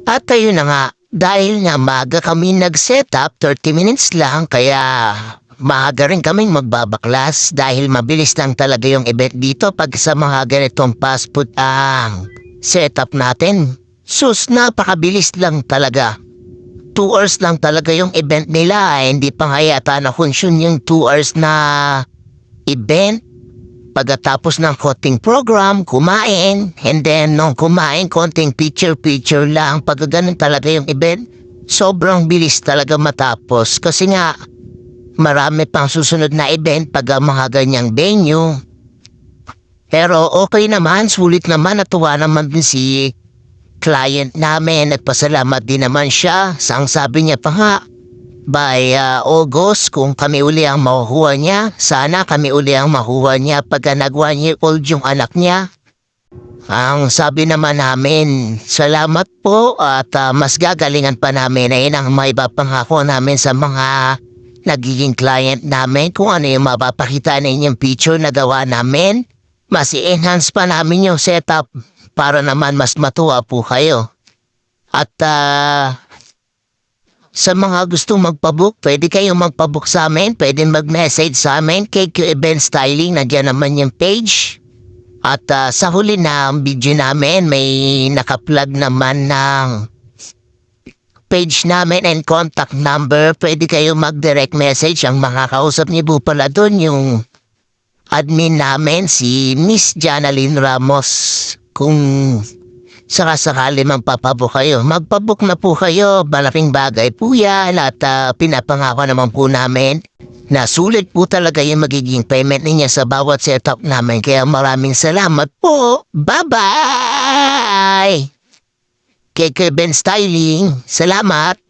At ayun na nga, dahil nga maaga kami nag-setup, 30 minutes lang, kaya maaga rin kaming magbabaklas dahil mabilis lang talaga yung event dito pag sa mga ganitong fast food ang setup natin. Sus, napakabilis lang talaga. 2 hours lang talaga yung event nila, hindi pa nga yata na-consume yung 2 hours na event. Pagkatapos ng konting program, kumain, and then nung kumain, konting picture-picture lang. Pag ganun talaga yung event, sobrang bilis talaga matapos. Kasi nga, marami pang susunod na event pag mga ganyang venue. Pero okay naman, sulit naman, natuwa naman din si client namin. Nagpasalamat din naman siya. Ang sabi niya pa nga, by August, kung kami uli ang makukuha niya, sana kami uli ang makukuha niya pagka nag 1 year old yung anak niya. Ang sabi naman namin, salamat po at mas gagalingan pa namin. Ayun ang may pangako namin sa mga nagiging client namin kung ano yung mapapakita ninyong picture na gawa namin. Mas i-enhance pa namin yung setup para naman mas matuwa po kayo. At sa mga gustong magpabook, pwede kayong magpabook sa amin. Pwede mag-message sa amin, KQ Event Styling. Nandiyan naman yung page. At sa huli na ang video namin, may nakaplug naman ng page namin and contact number. Pwede kayong mag-direct message. Ang makakausap niyo po pala doon yung admin namin, si Miss Janalyn Ramos. Kung sakasakali magpapabook kayo, magpabook na po kayo. Malaking bagay po yan at pinapangako naman po namin na sulit po talaga yung magiging payment niya sa bawat setup namin. Kaya maraming salamat po. Bye-bye! KK Ben Styling, salamat!